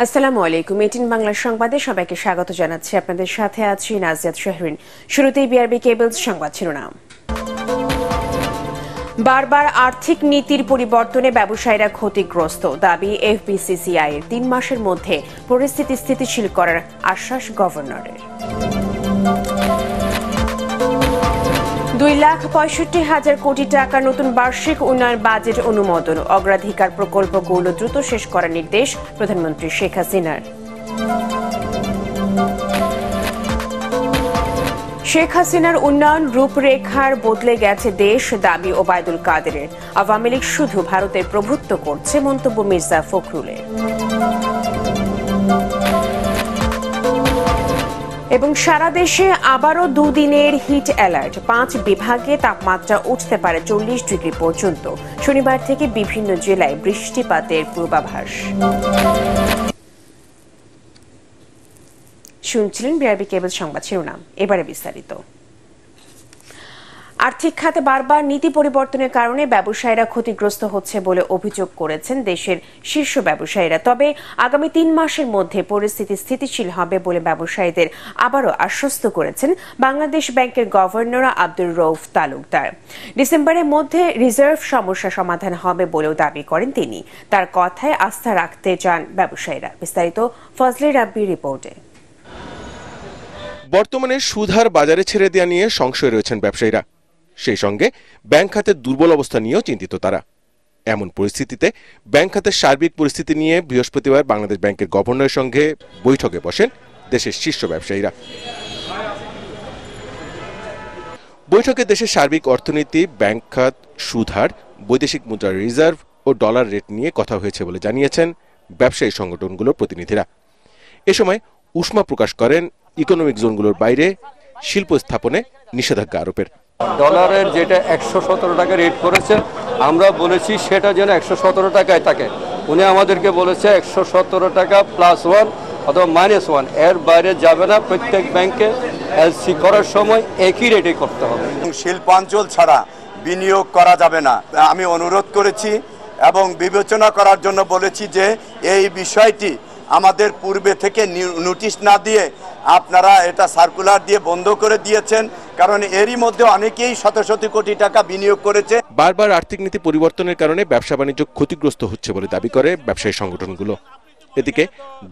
আসসালামু আলাইকুম। 18 বাংলা সংবাদে সবাইকে স্বাগত জানাচ্ছি। আপনাদের সাথে আছি নাজিয়াত শাহরিন। শুরুতেই বিআরবি কেবলস সংবাদ শিরোনাম। বারবার আর্থিক নীতির পরিবর্তনে ব্যবসায়ীরা ক্ষতিগ্রস্ত, দাবি এফবিসিসিআই এর। 3 মাসের মধ্যে পরিস্থিতি স্থিতিশীল করার আশ্বাস গভর্নরের। 2,65,000 কোটি টাকা নতুন বার্ষিক উন্নয়ন বাজেট অনুমোদন। অগ্রাধিকার প্রকল্পগুলো দ্রুত শেষ করার নির্দেশ প্রধানমন্ত্রী শেখ হাসিনার। শেখ হাসিনার উন্নয়ন রূপরেখার বদলে গেছে দেশ, দাবি ওবায়দুল কাদেরের। আওয়ামী লীগ শুধু ভারতের প্রভুত্ব করছে, মন্তব্য মির্জা ফখরুলের। এবং সারা দেশে আবারও দুদিনের হিট অ্যালার্ট। 5 বিভাগে তাপমাত্রা উঠতে পারে 40 ডিগ্রি পর্যন্ত। শনিবার থেকে বিভিন্ন জেলায় বৃষ্টিপাতের পূর্বাভাস। শুনছিলেন বিআরবি কেবল সংবাদ শিরোনাম। এবারে বিস্তারিত। আর্থিক খাতে বারবার নীতি পরিবর্তনের কারণে ব্যবসায়ীরা ক্ষতিগ্রস্ত হচ্ছে বলে অভিযোগ করেছেন দেশের শীর্ষ ব্যবসায়ীরা। তবে আগামী 3 মাসের মধ্যে পরিস্থিতি স্থিতিশীল হবে বলে ব্যবসায়ীদের আবারও আশ্বস্ত করেছেন বাংলাদেশ ব্যাংকের গভর্নর আব্দুর রউফ তালুকদার। ডিসেম্বরের মধ্যে রিজার্ভ সমস্যা সমাধান হবে বলেও দাবি করেন তিনি। তার কথায় আস্থা রাখতে চান ব্যবসায়ীরা। বিস্তারিত ফজলে রাব্বির রিপোর্টে। বর্তমানে সুদহার বাজারে ছেড়ে দেওয়া নিয়ে সংশয় রয়েছেন ব্যবসায়ীরা। সেই সঙ্গে ব্যাংক খাতের দুর্বল অবস্থা নিয়েও চিন্তিত তারা। এমন পরিস্থিতিতে ব্যাংক খাতের সার্বিক পরিস্থিতি নিয়ে বৃহস্পতিবার বাংলাদেশ ব্যাংকের গভর্নরের সঙ্গে বৈঠকে বসেন দেশের শীর্ষ ব্যবসায়ীরা। বৈঠকে দেশের সার্বিক অর্থনীতি, ব্যাংক খাত, সুদহার, বৈদেশিক মুদ্রার রিজার্ভ ও ডলার রেট নিয়ে কথা হয়েছে বলে জানিয়েছেন ব্যবসায়ী সংগঠনগুলোর প্রতিনিধিরা। এ সময় উষ্মা প্রকাশ করেন ইকোনমিক জোনগুলোর বাইরে শিল্প স্থাপনে নিষেধাজ্ঞা আরোপের। ডলারের যেটা 117 টাকা রেট করেছে, আমরা বলেছি সেটা যেন 117 টাকায় থাকে। উনি আমাদেরকে বলেছে 117 টাকা +1 অথবা -1, এর বাইরে যাবে না। প্রত্যেক ব্যাংকে এলসি করার সময় একই রেটে করতে হবে। শিল্পাঞ্চল ছাড়া বিনিয়োগ করা যাবে না। আমি অনুরোধ করেছি এবং বিবেচনা করার জন্য বলেছি যে এই বিষয়টি আমাদের পূর্বে থেকে নোটিশ না দিয়ে আপনারা এটা সার্কুলার দিয়ে বন্ধ করে দিয়েছেন, কারণ এরই মধ্যে অনেকেই শত শত কোটি টাকা বিনিয়োগ করেছে। বারবার আর্থিক নীতি পরিবর্তনের কারণে ব্যবসা বাণিজ্য ক্ষতিগ্রস্ত হচ্ছে বলে দাবি করে ব্যবসায়ী সংগঠনগুলো। এদিকে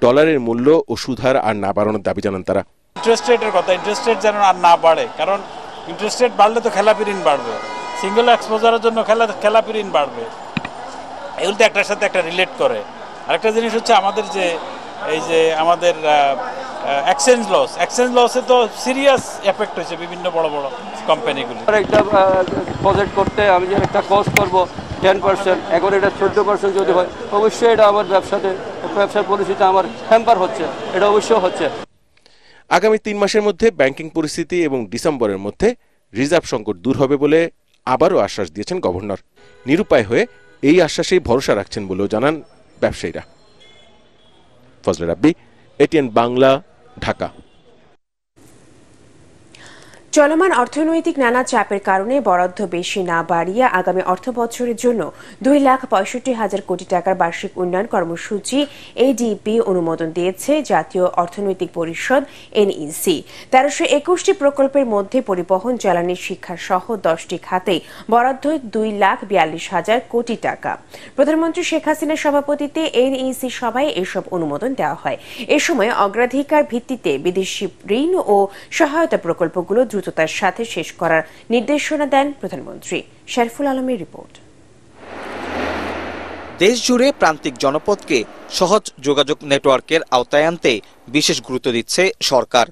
ডলারের মূল্য ও সুদহার আর না বাড়ানোর দাবি জানান তারা। ইন্টারেস্ট রেটের কথা, ইন্টারেস্ট রেট যেন আর না বাড়ে, কারণ ইন্টারেস্ট রেট বাড়লে তো খেলাপি ঋণ বাড়বে, সিঙ্গেল এক্সপোজারের জন্য খেলাপি ঋণ বাড়বে। এগুলো তো একটার সাথে একটা রিলেট করে। আরেকটা জিনিস হচ্ছে আমাদের যে এই যে আমাদের এক্সচেঞ্জ লসে তো সিরিয়াস এফেক্ট হয়েছে বিভিন্ন বড় বড় কোম্পানিগুলি। একটা প্রজেক্ট করতে আমি যে একটা কস্ট করবো 10%, এখন এটা 14% যদি হয়, অবশ্যই এটা আমার ব্যবসার পরিস্থিতি আমার হ্যাম্পার হচ্ছে, এটা অবশ্যই হচ্ছে। আগামী 3 মাসের মধ্যে ব্যাংকিং পরিস্থিতি এবং ডিসেম্বরের মধ্যে রিজার্ভ সংকট দূর হবে বলে আবারও আশ্বাস দিয়েছেন গভর্নর। নিরুপায় হয়ে এই আশ্বাসেই ভরসা রাখছেন বলেও জানান ব্যবসায়ীরা। ফজলে রাব্বি, এটিএন বাংলা, ঢাকা। চলমান অর্থনৈতিক নানা চাপের কারণে বরাদ্দ বেশি না বাড়িয়ে আগামী অর্থবছরের জন্য 2,65,000 কোটি টাকার বার্ষিক উন্নয়ন কর্মসূচি এডিপি অনুমোদন দিয়েছে জাতীয় অর্থনৈতিক পরিষদ NEC। 1321টি প্রকল্পের মধ্যে পরিবহন, জ্বালানি, শিক্ষা সহ 10টি খাতে বরাদ্দ 2,42,000 কোটি টাকা। প্রধানমন্ত্রী শেখ হাসিনার সভাপতিত্বে NEC সভায় এসব অনুমোদন দেওয়া হয়। এ সময় অগ্রাধিকার ভিত্তিতে বিদেশি ঋণ ও সহায়তা প্রকল্পগুলো দ্রুততার সাথে শেষ করার নির্দেশনা দেন প্রধানমন্ত্রী। শরীফুল আলমের রিপোর্ট। দেশ জুড়ে প্রান্তিক জনপদকে সহজ যোগাযোগ নেটওয়ার্কের আওতায় আনতে বিশেষ গুরুত্ব দিচ্ছে সরকার।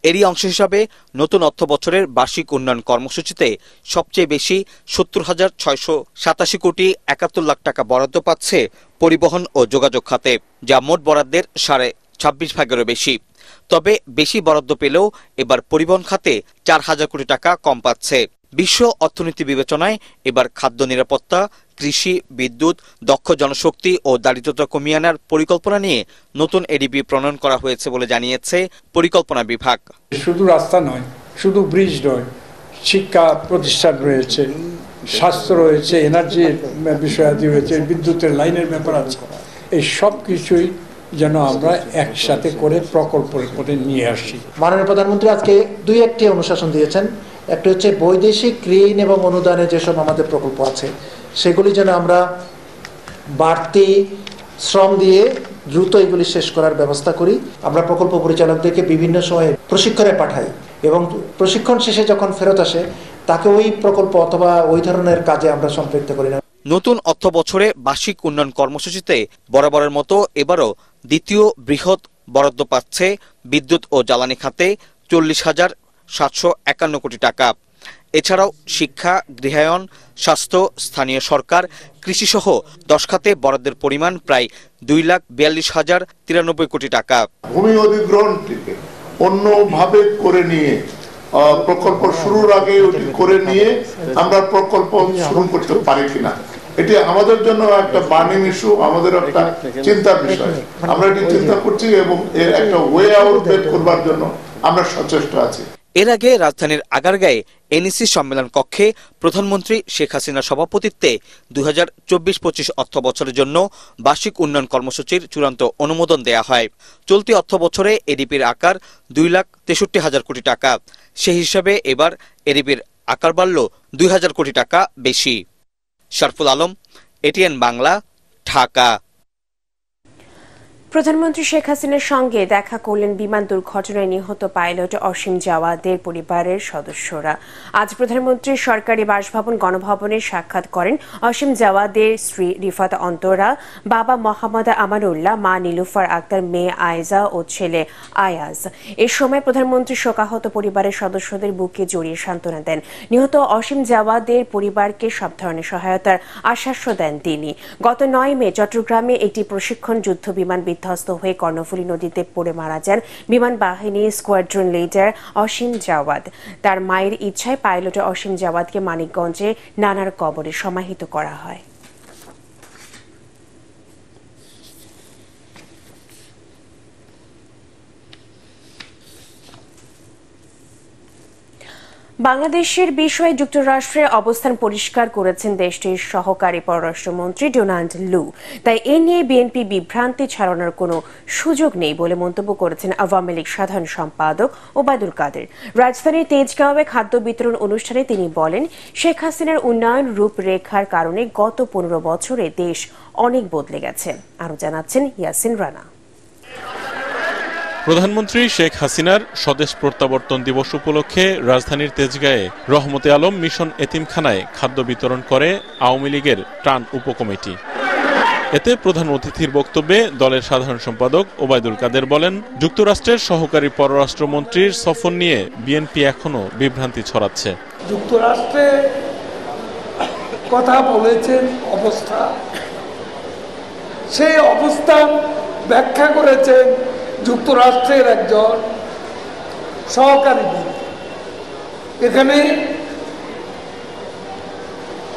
এরই অংশ হিসাবে নতুন অর্থ বছরের বার্ষিক উন্নয়ন কর্মসূচিতে সবচেয়ে বেশি 70,687 কোটি 71 লাখ টাকা বরাদ্দ পাচ্ছে পরিবহন ও যোগাযোগ খাতে, যা মোট বরাদ্দের 26.5 ভাগেরও বেশি। তবে বেশি বরাদ্দ পেলেও এবার পরিবহন খাতে 4,000 কোটি টাকা কম পাচ্ছে। বিশ্ব অর্থনীতি বিবেচনায় এবার খাদ্য নিরাপত্তা, কৃষি, বিদ্যুৎ, দক্ষ জনশক্তি ও দারিদ্রতা কমিয়ে আনার পরিকল্পনা নিয়ে নতুন এডিপি প্রণয়ন করা হয়েছে বলে জানিয়েছে পরিকল্পনা বিভাগ। শুধু রাস্তা নয়, শুধু ব্রিজ নয়, শিক্ষা প্রতিষ্ঠান রয়েছে, স্বাস্থ্য রয়েছে, এনার্জির বিষয়াদি রয়েছে, বিদ্যুতের লাইনের ব্যাপার আছে। এই সব কিছুই যেন আমরা একসাথে করে প্রকল্পের করে নিয়ে আসি। মাননীয় প্রধানমন্ত্রী আজকে একটি অনুশাসন দিয়েছেন। একটা হচ্ছে বৈদেশিক ঋণ এবং অনুদানে যেসব আমাদের প্রকল্প আছে সেগুলি যেন আমরা বাড়তি শ্রম দিয়ে দ্রুত এগুলি শেষ করার ব্যবস্থা করি। আমরা প্রকল্প পরিচালকদেরকে বিভিন্ন সময়ে প্রশিক্ষণে পাঠাই এবং প্রশিক্ষণ শেষে যখন ফেরত আসে তাকে ওই প্রকল্প অথবা ওই ধরনের কাজে আমরা সম্পৃক্ত করি না। নতুন অর্থ বছরে বার্ষিক উন্নয়ন কর্মসূচিতে বরাবরের মতো এবারও দ্বিতীয় বৃহৎ বরাদ্দ পাচ্ছে বিদ্যুৎ ও জ্বালানি খাতে 40,751 কোটি টাকা। এছাড়াও শিক্ষা, গৃহায়ন, স্বাস্থ্য, স্থানীয় সরকার, কৃষিসহ 10 খাতে বরাদ্দের পরিমাণ প্রায় 2,42,093 কোটি টাকা। ভূমি অধিগ্রহণটিকে অন্যভাবে করে নিয়ে প্রকল্প শুরুর আগে ওটি করে নিয়ে আমরা প্রকল্প শুরু করতে পারি কিনা, এটি আমাদের জন্য একটা বার্নিং ইস্যু, আমাদের একটা চিন্তার বিষয়। আমরা এটি চিন্তা করছি এবং এর একটা ওয়ে আউট বের করবার জন্য আমরা সচেষ্ট আছি। এর আগে রাজধানীর আগারগাঁয়ে এনইসি সম্মেলন কক্ষে প্রধানমন্ত্রী শেখ হাসিনার সভাপতিত্বে 2024-25 অর্থ বছরের জন্য বার্ষিক উন্নয়ন কর্মসূচির চূড়ান্ত অনুমোদন দেয়া হয়। চলতি অর্থ বছরে এডিপির আকার 2,63,000 কোটি টাকা। সেই হিসাবে এবার এডিপির আকার বাড়ল 2,000 কোটি টাকা বেশি। শরফুল আলম, এটিএন বাংলা, ঢাকা। প্রধানমন্ত্রী শেখ হাসিনার সঙ্গে দেখা করলেন বিমান দুর্ঘটনায় নিহত পাইলট অসীম জাওয়াদের পরিবারের সদস্যরা। আজ প্রধানমন্ত্রীর সরকারি বাসভবন গণভবনে সাক্ষাৎ করেন অসীম জাওয়াদের স্ত্রী রিফাত অন্তরা, বাবা মোহাম্মদ আমানুল্লাহ, মা নীলুফার আক্তার, মেয়ে আয়েজা ও ছেলে আয়াজ। এ সময় প্রধানমন্ত্রী শোকাহত পরিবারের সদস্যদের বুকে জড়িয়ে সান্ত্বনা দেন। নিহত অসীম জাওয়াদের পরিবারকে সব ধরনের সহায়তার আশ্বাস দেন তিনি। গত 9 মে চট্টগ্রামে একটি প্রশিক্ষণ যুদ্ধ বিমান বিধ্বস্ত হয়ে কর্ণফুলী নদীতে পড়ে মারা যান বিমান বাহিনী স্কোয়াড্রন লিডার অসীম জাওয়াদ। তার মায়ের ইচ্ছায় পাইলট অসীম জাওয়াদকে মানিকগঞ্জে নানার কবরে সমাহিত করা হয়। বাংলাদেশের বিষয়ে যুক্তরাষ্ট্রের অবস্থান পরিষ্কার করেছেন দেশটির সহকারী পররাষ্ট্রমন্ত্রী ডোনাল্ড লু। তাই এ নিয়ে বিএনপি বিভ্রান্তি ছড়ানোর কোনো সুযোগ নেই বলে মন্তব্য করেছেন আওয়ামী লীগ সাধারণ সম্পাদক ওবায়দুল কাদের। রাজধানীর তেজগাঁওয়ে খাদ্য বিতরণ অনুষ্ঠানে তিনি বলেন, শেখ হাসিনার উন্নয়ন রূপরেখার কারণে গত 15 বছরে দেশ অনেক বদলে গেছে। আরও জানাচ্ছেন ইয়াসিন রানা। প্রধানমন্ত্রী শেখ হাসিনার স্বদেশ প্রত্যাবর্তন দিবস উপলক্ষে রাজধানীর তেজগাঁয়ে রহমতে আলম মিশন এতিমখানায় খাদ্য বিতরণ করে আওয়ামী লীগের ত্রাণ উপকমিটি। এতে প্রধান অতিথির বক্তব্যে দলের সাধারণ সম্পাদক ওবায়দুল কাদের বলেন, যুক্তরাষ্ট্রের সহকারী পররাষ্ট্রমন্ত্রীর সফর নিয়ে বিএনপি এখনো বিভ্রান্তি ছড়াচ্ছে। যুক্তরাষ্ট্রে কথা বলেছেন অবস্থা, সেই অবস্থান ব্যাখ্যা করেছেন যুক্তরাষ্ট্রের একজন সহকারী। এখানে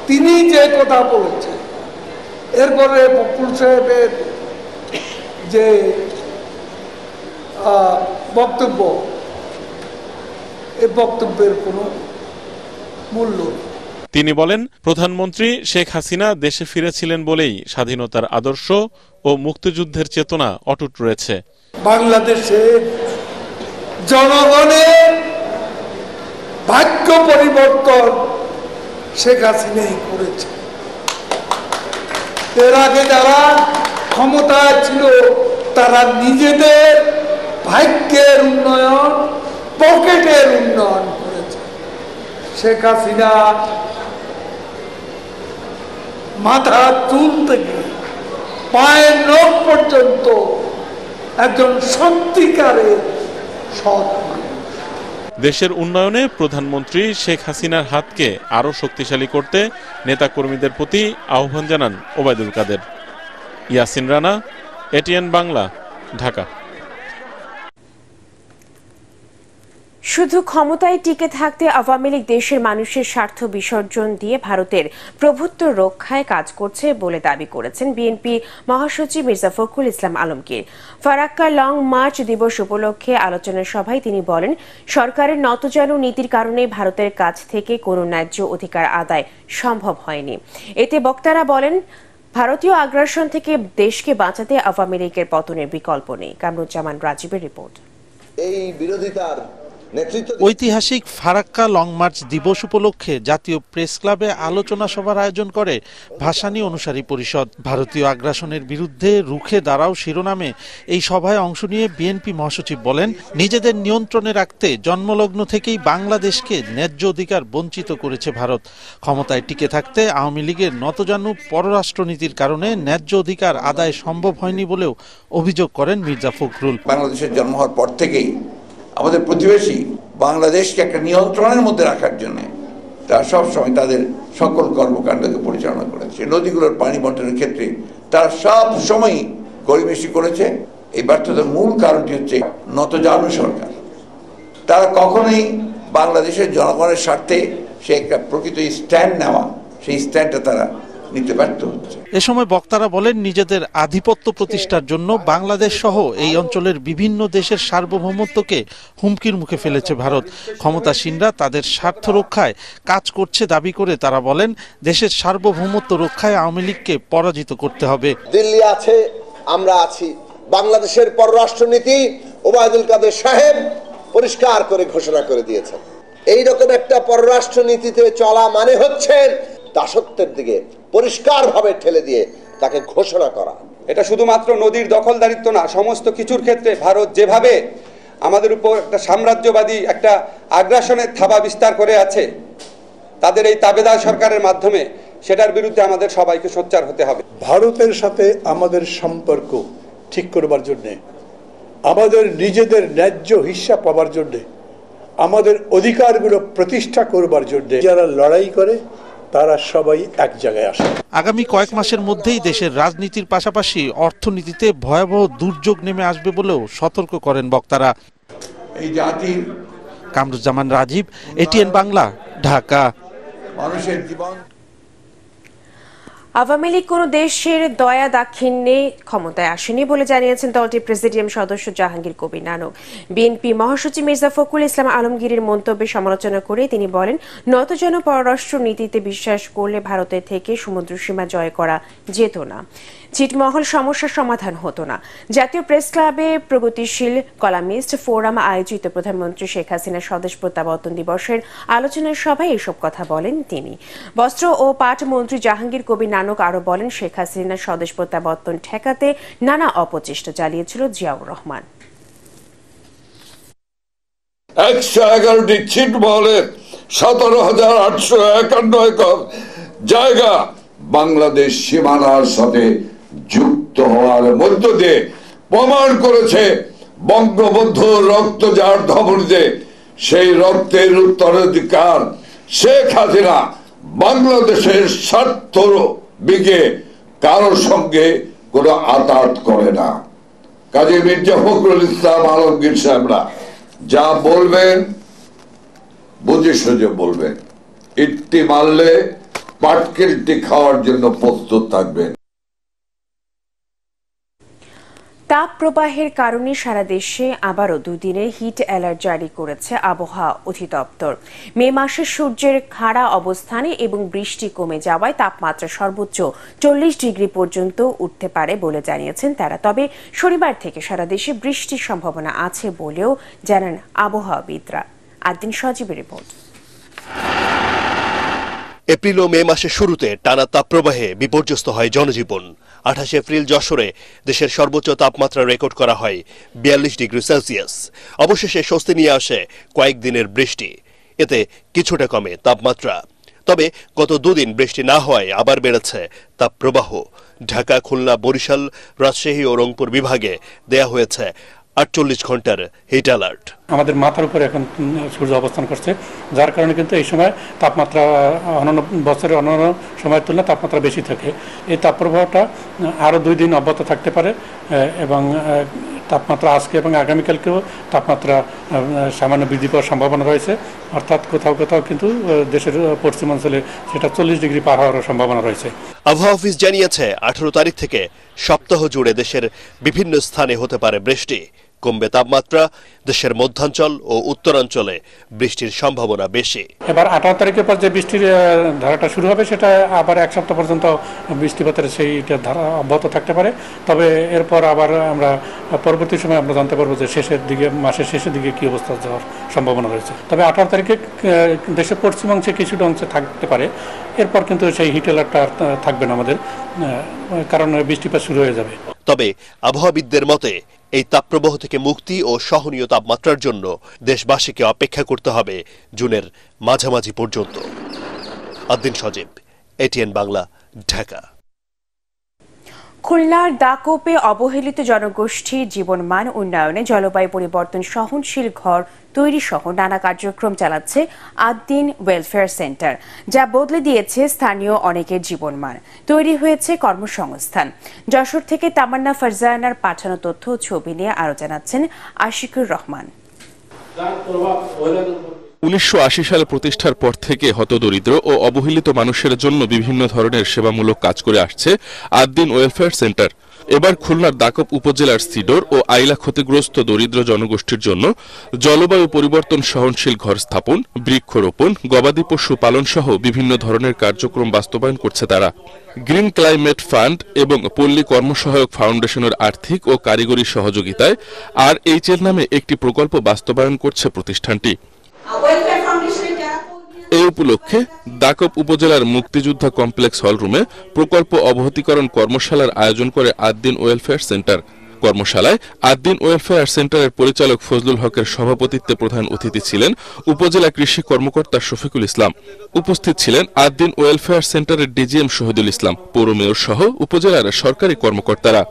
তিনি যে কথা বলেছেন, এরপরে বকুল সাহেবের যে বক্তব্য, এই বক্তব্যের কোনো মূল্য নেই। তিনি বলেন, প্রধানমন্ত্রী শেখ হাসিনা দেশে ফিরেছিলেন বলেই স্বাধীনতার আদর্শ ও মুক্তিযুদ্ধের চেতনা অটুট রয়েছে। বাংলাদেশে জনগণের ভাগ্য পরিবর্তন শেখ হাসিনাই করেছে। এর আগে যারা ক্ষমতায় ছিল তারা নিজেদের ভাগ্যের উন্নয়ন, পকেটের উন্নয়ন করেছে। শেখ হাসিনা মাথার চুল থেকে পায়ের নখ পর্যন্ত একজন সত্যিকারের সৎ মানুষ। দেশের উন্নয়নে প্রধানমন্ত্রী শেখ হাসিনার হাতকে আরও শক্তিশালী করতে নেতাকর্মীদের প্রতি আহ্বান জানান ওবায়দুল কাদের। ইয়াসিন রানা, এটিএন বাংলা, ঢাকা। শুধু ক্ষমতায় টিকে থাকতে আওয়ামী লীগ দেশের মানুষের স্বার্থ বিসর্জন দিয়ে ভারতের প্রভুত্ব রক্ষায় কাজ করছে বলে দাবি করেছেন বিএনপি মহাসচিব মির্জা ফখরুল ইসলাম আলমগীর। ফারাক্কা লং মার্চ দিবস উপলক্ষে আলোচনা সভায় তিনি বলেন, সরকারের নতজানু নীতির কারণে ভারতের কাছ থেকে কোনো ন্যায্য অধিকার আদায় সম্ভব হয়নি। এতে বক্তারা বলেন, ভারতীয় আগ্রাসন থেকে দেশকে বাঁচাতে আওয়ামী লীগের পতনের বিকল্প নেই। কামরুজ্জামান রাজীবের রিপোর্ট। এই বিরোধিতার ঐতিহাসিক ফারাক্কা লং মার্চ দিবস উপলক্ষে জাতীয় প্রেস ক্লাবে আলোচনা সভার আয়োজন করে ভাসানী অনুসারী পরিষদ। ভারতীয় আগ্রাসনের বিরুদ্ধে রুখে দাঁড়াও শিরোনামে এই সভায় অংশ নিয়ে বিএনপি মহাসচিব বলেন, নিজেদের নিয়ন্ত্রণে রাখতে জন্মলগ্ন থেকেই বাংলাদেশকে ন্যায্য অধিকার বঞ্চিত করেছে ভারত। ক্ষমতায় টিকে থাকতে আওয়ামী লীগের নতজানু পররাষ্ট্রনীতির কারণে ন্যায্য অধিকার আদায় সম্ভব হয়নি বলেও অভিযোগ করেন মির্জা ফখরুল। বাংলাদেশের জন্ম হওয়ার পর থেকেই আমাদের প্রতিবেশী বাংলাদেশকে একটা নিয়ন্ত্রণের মধ্যে রাখার জন্য তারা সবসময় তাদের সকল কর্মকাণ্ডকে পরিচালনা করেছে। নদীগুলোর পানি বন্টনের ক্ষেত্রে তারা সব সময় গরিবেশি করেছে। এই ব্যর্থতার মূল কারণটি হচ্ছে নতজানু সরকার। তারা কখনোই বাংলাদেশের জনগণের স্বার্থে সে একটা প্রকৃত স্ট্যান্ড নেওয়া, সেই স্ট্যান্ডটা তারা নিতে ব্যর্থ হচ্ছে। এ সময় বক্তারা বলেন, নিজেদের আধিপত্য প্রতিষ্ঠার জন্য বাংলাদেশ সহ এই অঞ্চলের বিভিন্ন দেশের সার্বভৌমত্বকে হুমকির মুখে ফেলেছে ভারত। ক্ষমতাসীনরা তাদের স্বার্থ রক্ষায় কাজ করছে দাবি করে তারা বলেন, দেশের সার্বভৌমত্ব রক্ষায় আওয়ামী লীগকে পরাজিত করতে হবে। দিল্লি আছে, আমরা আছি। বাংলাদেশের পররাষ্ট্রনীতি ওবায়দুল কাদের সাহেব পরিষ্কার করে ঘোষণা করে দিয়েছেন। এইরকম একটা পররাষ্ট্রনীতিতে চলা মানে হচ্ছে দাসত্বের দিকে পরিষ্কারভাবে ঠেলে দিয়ে তাকে ঘোষণা করা। এটা শুধুমাত্র নদীর দখলদারিত্ব না, সমস্ত কিছুর ক্ষেত্রে ভারত যেভাবে আমাদের উপর একটা সাম্রাজ্যবাদী একটা আগ্রাসনের থাবা বিস্তার করে আছে তাদের এই তাবেদার সরকারের মাধ্যমে, সেটার বিরুদ্ধে আমাদের সবাইকে সোচ্চার হতে হবে। ভারতের সাথে আমাদের সম্পর্ক ঠিক করবার জন্য, আমাদের নিজেদের ন্যায্য হিস্সা পাবার জন্য, আমাদের অধিকারগুলো প্রতিষ্ঠা করবার জন্য যারা লড়াই করে তারা সবাই এক জায়গায় আসে। আগামী কয়েক মাসের মধ্যেই দেশের রাজনীতির পাশাপাশি অর্থনীতিতে ভয়াবহ দুর্যোগ নেমে আসবে বলেও সতর্ক করেন বক্তারা। এই জাতির কামরুজ্জামান রাজীব, এটিএন বাংলা, ঢাকা। মানুষের জীবন আওয়ামী লীগ কোনো দেশের দয়া দাক্ষিণ্যে ক্ষমতায় আসেনি বলে জানিয়েছেন দলটির প্রেসিডিয়াম সদস্য জাহাঙ্গীর কবির নানক। বিএনপি মহাসচিব মির্জা ফখরুল ইসলাম আলমগীরের মন্তব্যের সমালোচনা করে তিনি বলেন, নতজানু পররাষ্ট্র নীতিতে বিশ্বাস করলে ভারতের থেকে সমুদ্র সীমা জয় করা যেত না, ছিটমহল সমস্যার সমাধান হতো না। জাতীয় প্রেস ক্লাবে প্রগতিশীল কলামিস্ট ফোরাম আয়োজিত প্রধানমন্ত্রী শেখ হাসিনার স্বদেশ প্রত্যাবর্তন দিবসের আলোচনার সভায় এসব কথা বলেন তিনি। বস্ত্র ও পাট মন্ত্রী জাহাঙ্গীর কবির নানক আরো বলেন, শেখ হাসিনার স্বদেশ প্রত্যাবর্তন ঠেকাতে নানা অপচেষ্টা চালিয়েছিল জিয়াউর রহমান। 111টি ছিটমহলের 17,851 একর জায়গা বাংলাদেশ সীমানার সাথে যুক্ত হওয়ার মধ্য দিয়ে প্রমাণ করেছে বঙ্গবন্ধু রক্ত যার ধমনীতে সেই রক্তের উত্তরাধিকার শেখ হাসিনা বাংলাদেশের স্বার্থ দিকে কারোর সঙ্গে কোনো আঘাত করে না। কাজী মির্জা ফখরুল ইসলাম আলমগীর সাহেবরা যা বলবেন বুঝে সুঝে বলবেন, ইট্টি মারলে পাটকেলটি খাওয়ার জন্য প্রস্তুত থাকবেন। তাপ প্রবাহের কারণে সারা দেশে আবারও দুদিনের হিট অ্যালার্ট জারি করেছে আবহাওয়া অধিদপ্তর। মে মাসে সূর্যের খাড়া অবস্থানে এবং বৃষ্টি কমে যাওয়ায় তাপমাত্রা সর্বোচ্চ 40 ডিগ্রি পর্যন্ত উঠতে পারে বলে জানিয়েছেন তারা। তবে শনিবার থেকে সারা দেশে বৃষ্টির সম্ভাবনা আছে বলেও জানান আবহাওয়াবিদরা। আদিন সজীবের রিপোর্ট। এপ্রিল ও মে মাসের শুরুতে টানা তাপপ্রবাহে বিপর্যস্ত হয় জনজীবন। 28 এপ্রিল যশোরে দেশের সর্বোচ্চ তাপমাত্রা রেকর্ড করা হয় 42 ডিগ্রি সেলসিয়াস। অবশেষে স্বস্তি নিয়ে আসে কয়েকদিনের বৃষ্টি, এতে কিছুটা কমে তাপমাত্রা। তবে গত দুদিন বৃষ্টি না হওয়ায় আবার বেড়েছে তাপপ্রবাহ। ঢাকা, খুলনা, বরিশাল, রাজশাহী ও রংপুর বিভাগে দেয়া হয়েছে 48 ঘন্টার হিট অ্যালার্ট। আমাদের মাথার উপরে এখন সূর্য অবস্থান করছে, যার কারণে কিন্তু এই সময় তাপমাত্রা অন্যান্য বছরের অন্যান্য সময়ের তুলনায় তাপমাত্রা বেশি থাকে। এই তাপপ্রবাহটা আরও 2 দিন অব্যাহত থাকতে পারে এবং তাপমাত্রা আজকে এবং আগামীকালকেও তাপমাত্রা সামান্য বৃদ্ধি পাওয়ার সম্ভাবনা রয়েছে। অর্থাৎ কোথাও কোথাও কিন্তু দেশের পশ্চিমাঞ্চলে সেটা 40 ডিগ্রি পার হওয়ার সম্ভাবনা রয়েছে। আবহাওয়া অফিস জানিয়েছে 18 তারিখ থেকে সপ্তাহ জুড়ে দেশের বিভিন্ন স্থানে হতে পারে বৃষ্টি। কমবে তাপমাত্রা, দেশের মধ্যাঞ্চল ও উত্তরাঞ্চলে বৃষ্টির সম্ভাবনা বেশি। এবার 18 তারিখের পর যে বৃষ্টির ধারাটা শুরু হবে সেটা আবার এক সপ্তাহ পর্যন্ত বৃষ্টিপাতের সেইটা ধারা অব্যাহত থাকতে পারে। তবে এরপর আবার আমরা পরবর্তী সময় আমরা জানতে পারবো যে মাসের শেষের দিকে কি অবস্থা যাওয়ার সম্ভাবনা রয়েছে। তবে 18 তারিখে দেশের পশ্চিমাংশে কিছুটা অংশে থাকতে পারে, এরপর কিন্তু সেই হিট অ্যালার্টটা থাকবে না আমাদের, কারণ বৃষ্টিপাত শুরু হয়ে যাবে। তবে আবহাওয়াবিদদের মতে এই তাপপ্রবাহ থেকে মুক্তি ও সহনীয় তাপমাত্রার জন্য দেশবাসীকে অপেক্ষা করতে হবে জুনের মাঝামাঝি পর্যন্ত। আদ্দিন সজীব, এটিএন বাংলা, ঢাকা। খুলনার দাকোপে অবহেলিত জনগোষ্ঠীর জীবনমান উন্নয়নে জলবায়ু পরিবর্তন সহনশীল ঘর তৈরি সহ নানা কার্যক্রম চালাচ্ছে আদ্দিন ওয়েলফেয়ার সেন্টার, যা বদলে দিয়েছে স্থানীয় অনেকের জীবনমান। তৈরি হয়েছে কর্মসংস্থান। যশোর থেকে তামান্না ফারজানার পাঠানো তথ্য ও ছবি নিয়ে আরো জানাচ্ছেন আশিকুর রহমান। 1980 সালে প্রতিষ্ঠার পর থেকে হতদরিদ্র ও অবহেলিত মানুষের জন্য বিভিন্ন ধরনের সেবামূলক কাজ করে আসছে আদ্দিন ওয়েলফেয়ার সেন্টার। এবার খুলনার দাকোপ উপজেলার সিডর ও আইলা ক্ষতিগ্রস্ত দরিদ্র জনগোষ্ঠীর জন্য জলবায়ু পরিবর্তন সহনশীল ঘর স্থাপন, বৃক্ষরোপণ, গবাদি পশু পালন সহ বিভিন্ন ধরনের কার্যক্রম বাস্তবায়ন করছে তারা। গ্রিন ক্লাইমেট ফান্ড এবং পল্লী কর্মসহায়ক ফাউন্ডেশনের আর্থিক ও কারিগরি সহযোগিতায় RH এর নামে একটি প্রকল্প বাস্তবায়ন করছে প্রতিষ্ঠানটি। এই উপলক্ষে দাকোপ উপজেলার মুক্তিযোদ্ধা কমপ্লেক্স হলরুমে প্রকল্প অবহিতকরণ কর্মশালার আয়োজন করে আদ্দিন ওয়েলফেয়ার সেন্টার। কর্মশালায় আদ্দিন ওয়েলফেয়ার সেন্টারের পরিচালক ফজলুল হকের সভাপতিত্বে প্রধান অতিথি ছিলেন উপজেলা কৃষি কর্মকর্তা শফিকুল ইসলাম। উপস্থিত ছিলেন আদ্দিন ওয়েলফেয়ার সেন্টারের ডিজিএম শহীদুল ইসলাম, পৌর মেয়র সহ উপজেলার সরকারি কর্মকর্তারা।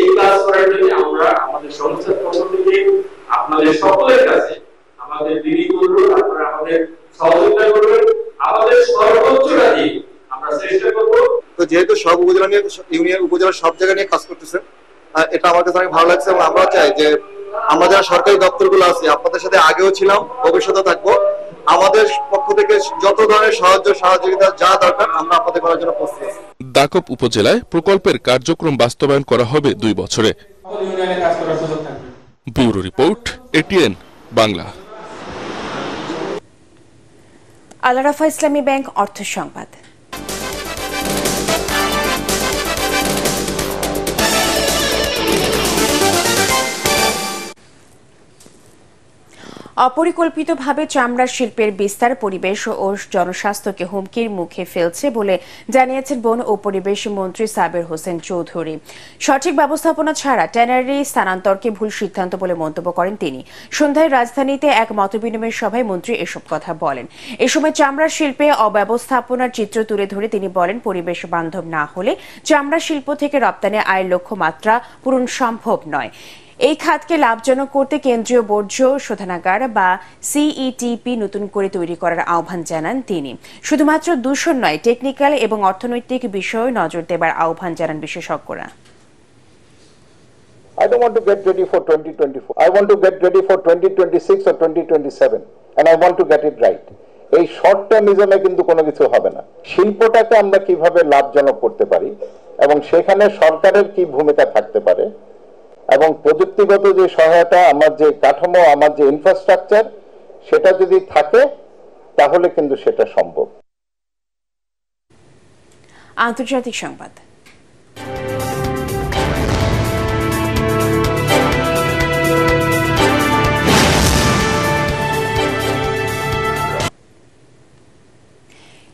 এই কাজ করার জন্য আমরা আমাদের সংস্থার পক্ষ থেকে আপনাদের সকলের কাছে আমাদের বিনীত অনুরোধ, আপনারা আমাদের সহযোগিতা করবেন, আমাদের সর্বোচ্চটা দিয়ে আমরা চেষ্টা করব। তো যেহেতু সব উপজেলা নিয়ে ইউনিয়ন উপজেলা সব জায়গা নিয়ে কাজ করতেছে, এটা আমার কাছে অনেক ভালো লাগছে এবং আমরা চাই যে আমরা যারা সরকারি দপ্তরগুলো আছি আপনাদের সাথে আগেও ছিলাম, ভবিষ্যতে থাকবো। আমাদের পক্ষ থেকে যত ধরনের সহযোগিতা যা দরকার আমরা আপনাদের করার জন্য প্রস্তুত আছি। দাকোপ উপজেলায় প্রকল্পের কার্যক্রম বাস্তবায়ন করা হবে 2 বছরে। Bureau report, ATN Bangla. Al Arafah Islami bank অর্থ সংবাদ। অপরিকল্পিতভাবে চামড়া শিল্পের বিস্তার পরিবেশ ও জনস্বাস্থ্যকে হুমকির মুখে ফেলছে বলে জানিয়েছেন বন ও পরিবেশ মন্ত্রী সাবের হোসেন চৌধুরী। সঠিক ব্যবস্থাপনা ছাড়া ট্যানারি স্থানান্তরকে ভুল সিদ্ধান্ত বলে মন্তব্য করেন তিনি। সন্ধ্যায় রাজধানীতে এক মতবিনিময় সভায় মন্ত্রী এসব কথা বলেন। এ সময় চামড়া শিল্পে অব্যবস্থাপনার চিত্র তুলে ধরে তিনি বলেন, পরিবেশ বান্ধব না হলে চামড়া শিল্প থেকে রপ্তানি আয়ের লক্ষ্যমাত্রা পূরণ সম্ভব নয়। এই খাতকে লাভজনক করতে কেন্দ্রীয় বর্জ্য শোধনাগার বা সিইটিপি নতুন করে তৈরি করার আহ্বান জানান তিনি। শুধুমাত্র দূষণ নয়, টেকনিক্যাল এবং অর্থনৈতিক বিষয়ে নজর দেবার আহ্বান জানান বিশেষজ্ঞরা। I don't want to get ready for 2024. I want to get ready for 2026 or 2027 and I want to get it right. এই শর্ট টার্মিজমে কিন্তু কোনো কিছু হবে না। শিল্পটাকে আমরা কিভাবে লাভজনক করতে পারি এবং সেখানে সরকারের কি ভূমিকা থাকতে পারে এবং প্রযুক্তিগত যে সহায়তা, আমার যে কাঠামো, আমার যে ইনফ্রাস্ট্রাকচার, সেটা যদি থাকে তাহলে কিন্তু সেটা সম্ভব। আন্তর্জাতিক সংবাদ।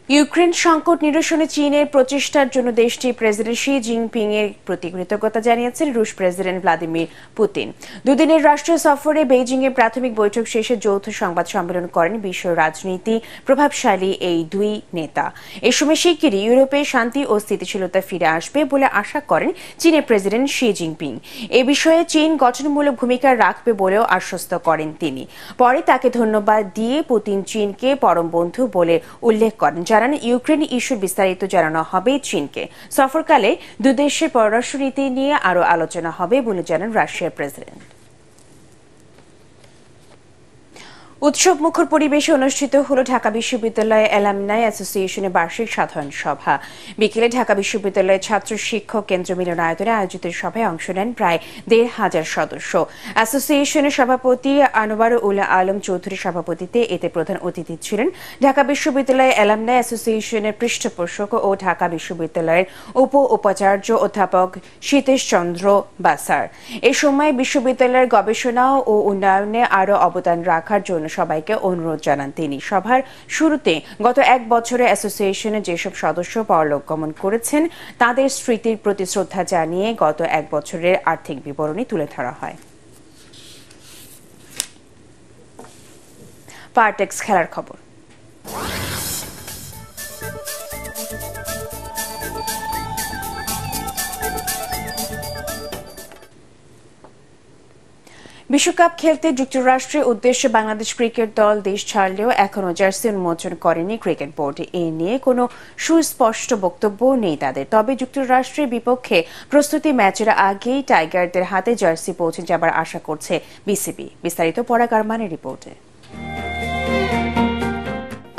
ইউক্রেন সংকট নিরসনে চীনের প্রচেষ্টার জন্য দেশটির প্রেসিডেন্ট শি জিনপিং এর প্রতি কৃতজ্ঞতা জানিয়েছেন রুশ প্রেসিডেন্ট ভ্লাদিমির পুতিন। দুদিনের রাষ্ট্রীয় সফরে বেইজিং এ প্রাথমিক বৈঠক শেষে যৌথ সংবাদ সম্মেলন করেন বিশ্ব রাজনীতি প্রভাবশালী এই দুই নেতা। এ সময় শিগগিরই ইউরোপে শান্তি ও স্থিতিশীলতা ফিরে আসবে বলে আশা করেন চীনের প্রেসিডেন্ট শি জিনপিং। এ বিষয়ে চীন গঠনমূলক ভূমিকা রাখবে বলেও আশ্বস্ত করেন তিনি। পরে তাকে ধন্যবাদ দিয়ে পুতিন চীনকে পরম বন্ধু বলে উল্লেখ করেন। জানান, ইউক্রেন ইস্যুর বিস্তারিত জানানো হবে চীনকে। সফরকালে দুদেশের পররাষ্ট্রনীতি নিয়ে আরও আলোচনা হবে বলে জানান রাশিয়ার প্রেসিডেন্ট। উৎসব মুখর পরিবেশে অনুষ্ঠিত হলো ঢাকা বিশ্ববিদ্যালয় অ্যালামনাই অ্যাসোসিয়েশনের বার্ষিক সাধারণ সভা। বিকেলে ঢাকা বিশ্ববিদ্যালয়ের ছাত্র শিক্ষক কেন্দ্র মিলনায়তনে আয়োজিত সভায় অংশ নেন প্রায় ১৫০০ সদস্য। অ্যাসোসিয়েশনের সভাপতি আনোয়ার উল আলম চৌধুরী সভাপতিত্বে এতে প্রধান অতিথি ছিলেন ঢাকা বিশ্ববিদ্যালয় অ্যালামনাই অ্যাসোসিয়েশনের পৃষ্ঠপোষক ও ঢাকা বিশ্ববিদ্যালয়ের উপাচার্য অধ্যাপক সীতেশ চন্দ্র বাসার। এ সময় বিশ্ববিদ্যালয়ের গবেষণা ও উন্নয়নে আরও অবদান রাখার জন্য সবাইকে অনুরোধ জানান তিনি। সভার শুরুতে গত এক বছরে অ্যাসোসিয়েশনের যেসব সদস্য পরলোক গমন করেছেন তাদের স্মৃতির প্রতি শ্রদ্ধা জানিয়ে গত এক বছরের আর্থিক বিবরণী তুলে ধরা হয়। পারটেক্স খেলার খবর। বিশ্বকাপ খেলতে যুক্তরাষ্ট্রের উদ্দেশ্যে বাংলাদেশ ক্রিকেট দল দেশ ছাড়লেও এখনও জার্সি উন্মোচন করেনি ক্রিকেট বোর্ড। এ নিয়ে কোনো সুস্পষ্ট বক্তব্য নেই তাদের। তবে যুক্তরাষ্ট্রের বিপক্ষে প্রস্তুতি ম্যাচের আগেই টাইগারদের হাতে জার্সি পৌঁছে যাবার আশা করছে বিসিবি। বিস্তারিত পরাগ আরমানের রিপোর্টে।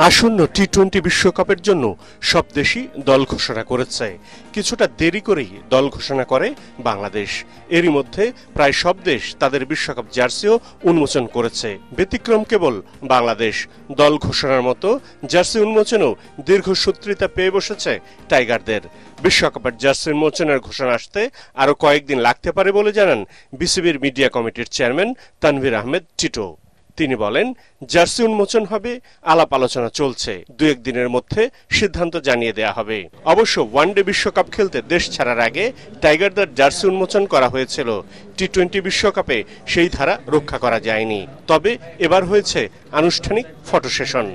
আসন্ন টি-20 বিশ্বকাপের জন্য সব দেশই দল ঘোষণা করেছে। কিছুটা দেরি করেই দল ঘোষণা করে বাংলাদেশ। এরই মধ্যে প্রায় সব দেশ তাদের বিশ্বকাপ জার্সিও উন্মোচন করেছে। ব্যতিক্রম কেবল বাংলাদেশ। দল ঘোষণার মতো জার্সি উন্মোচনেও দীর্ঘসূত্রিতা পেয়ে বসেছে টাইগারদের। বিশ্বকাপের জার্সি উন্মোচনের ঘোষণা আসতে আরও কয়েকদিন লাগতে পারে বলে জানান বিসিবির মিডিয়া কমিটির চেয়ারম্যান তানভীর আহমেদ টিটো। তিনি বলেন, জার্সি উন্মোচন হবে, আলাপ আলোচনা চলছে, ২-১ দিনের মধ্যে সিদ্ধান্ত জানিয়ে দেয়া হবে। অবশ্য ওয়ানডে বিশ্বকাপ খেলতে দেশ ছাড়ার আগে টাইগারদের জার্সি উন্মোচন করা হয়েছিল। টি-20 বিশ্বকাপে সেই ধারা রক্ষা করা যায়নি। তবে এবার হয়েছে আনুষ্ঠানিক ফটো সেশন।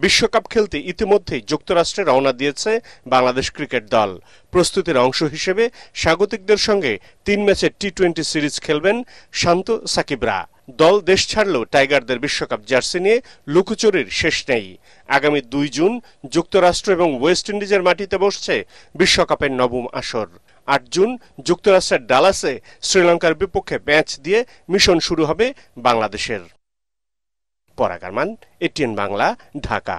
বিশ্বকাপ খেলতে ইতিমধ্যেই যুক্তরাষ্ট্রে রওনা দিয়েছে বাংলাদেশ ক্রিকেট দল। প্রস্তুতির অংশ হিসেবে স্বাগতিকদের সঙ্গে ৩ ম্যাচের টি-20 সিরিজ খেলবেন শান্ত সাকিবরা। দল দেশ ছাড়লেও টাইগারদের বিশ্বকাপ জার্সি নিয়ে লুকোচুরির শেষ নেই। আগামী ২ জুন যুক্তরাষ্ট্র এবং ওয়েস্ট ইন্ডিজের মাটিতে বসছে বিশ্বকাপের নবম আসর। ৮ জুন যুক্তরাষ্ট্রের ডালাসে শ্রীলঙ্কার বিপক্ষে ম্যাচ দিয়ে মিশন শুরু হবে বাংলাদেশের। পরাগ আরমান, এটিএন বাংলা, ঢাকা।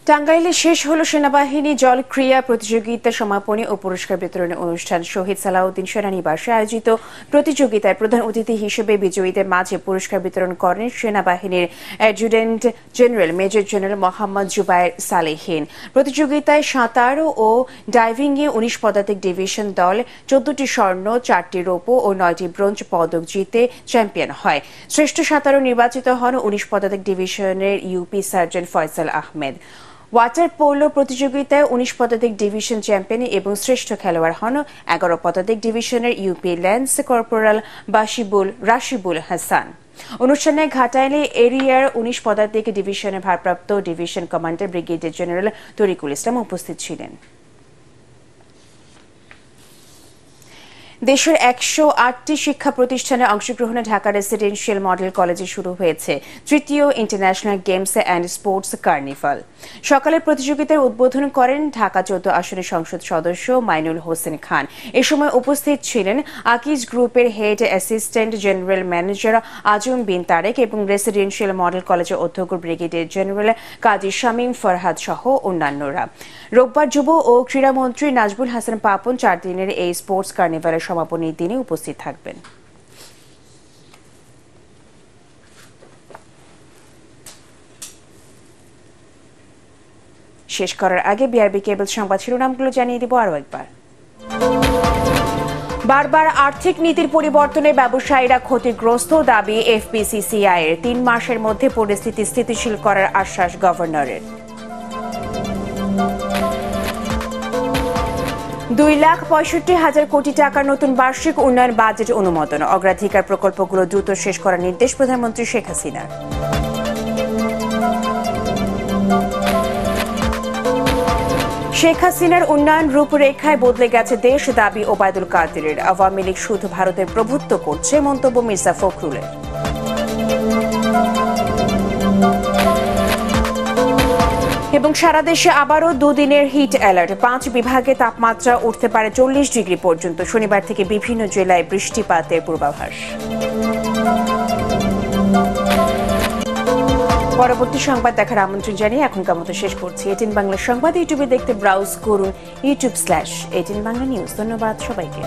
টাঙ্গাইলে শেষ হলো সেনাবাহিনী জল ক্রীড়া প্রতিযোগিতা সমাপনী ও পুরস্কার বিতরণী অনুষ্ঠান। শহীদ সালাউদ্দিন সেনানিবাসে আয়োজিত প্রতিযোগিতায় প্রধান অতিথি হিসেবে বিজয়ীদের মাঝে পুরস্কার বিতরণ করেন সেনাবাহিনীর adjutant general major general Mohammad Zubayer Salehin. প্রতিযোগিতায় সাঁতার ও ডাইভিংয়ে ১৯ পদাতিক ডিভিশন দল ১৪টি স্বর্ণ, 4টি রৌপ্য ও 9টি ব্রোঞ্জ পদক জিতে চ্যাম্পিয়ন হয়। শ্রেষ্ঠ সাঁতারু নির্বাচিত হন ১৯ পদাতিক ডিভিশনের UP sergeant Faisal Ahmed. Water polo প্রতিযোগিতায় ১৯ পদাতিক ডিভিশন চ্যাম্পিয়ন এবং শ্রেষ্ঠ খেলোয়াড় হন ১১ পদাতিক ডিভিশনের ইউপি ল্যান্স কর্পোরাল রাশিবুল হাসান। অনুষ্ঠানে ঘাটাইলে এরিয়ার ১৯ পদাতিক ডিভিশনের ভারপ্রাপ্ত division commander brigadier general Tarikul Islam উপস্থিত ছিলেন। দেশের ১০৮টি শিক্ষা প্রতিষ্ঠানে অংশগ্রহণে ঢাকা রেসিডেন্সিয়াল মডেল কলেজে শুরু হয়েছে তৃতীয় international games and sports carnival. সকালে প্রতিযোগিতার উদ্বোধন করেন ঢাকা ১৪ আসনের সংসদ সদস্য মাইনুল হোসেন খান। এ সময় উপস্থিত ছিলেন আকিজ গ্রুপের হেড অ্যাসিস্ট্যান্ট জেনারেল ম্যানেজার আজম বিন তারেক এবং রেসিডেন্সিয়াল মডেল কলেজের অধ্যক্ষ ব্রিগেডিয়ার জেনারেল কাজী শামীম ফরহাদ সহ অন্যান্যরা। রোববার যুব ও ক্রীড়ামন্ত্রী নাজবুল হাসান পাপন ৪ দিনের এই স্পোর্টস কার্নিভালের সমাপনী দিনে উপস্থিত থাকবেন। শেষ করার আগে বিআরবি কেবল সংবাদ শিরোনামগুলো জানিয়ে দিব আরও একবার। বারবার আর্থিক নীতির পরিবর্তনে ব্যবসায়ীরা ক্ষতিগ্রস্ত, দাবি এফবিসিসিআই এর। ৩ মাসের মধ্যে পরিস্থিতি স্থিতিশীল করার আশ্বাস গভর্নরের। ২,৬৫,০০০ কোটি টাকার নতুন বার্ষিক উন্নয়ন বাজেট অনুমোদন। অগ্রাধিকার প্রকল্পগুলো দ্রুত শেষ করার নির্দেশ প্রধানমন্ত্রী শেখ হাসিনার। শেখ হাসিনার উন্নয়ন রূপরেখায় বদলে গেছে দেশ, দাবি ওবায়দুল কাদেরের। আওয়ামী লীগ শুধু ভারতের প্রভুত্ব করছে, মন্তব্য মির্জা ফখরুলের। এবং সারা দেশে আবারও 2 দিনের হিট অ্যালার্ট। 5 বিভাগে তাপমাত্রা উঠতে পারে 40 ডিগ্রি পর্যন্ত। শনিবার থেকে বিভিন্ন জেলায় বৃষ্টিপাতের পূর্বাভাস। পরবর্তী সংবাদ দেখার আমন্ত্রণ জানিয়ে এখনকার মতো শেষ করছি। 18 বাংলা সংবাদ ইউটিউবে দেখতে ব্রাউজ করুন youtube/18 বাংলা নিউজ। ধন্যবাদ সবাইকে।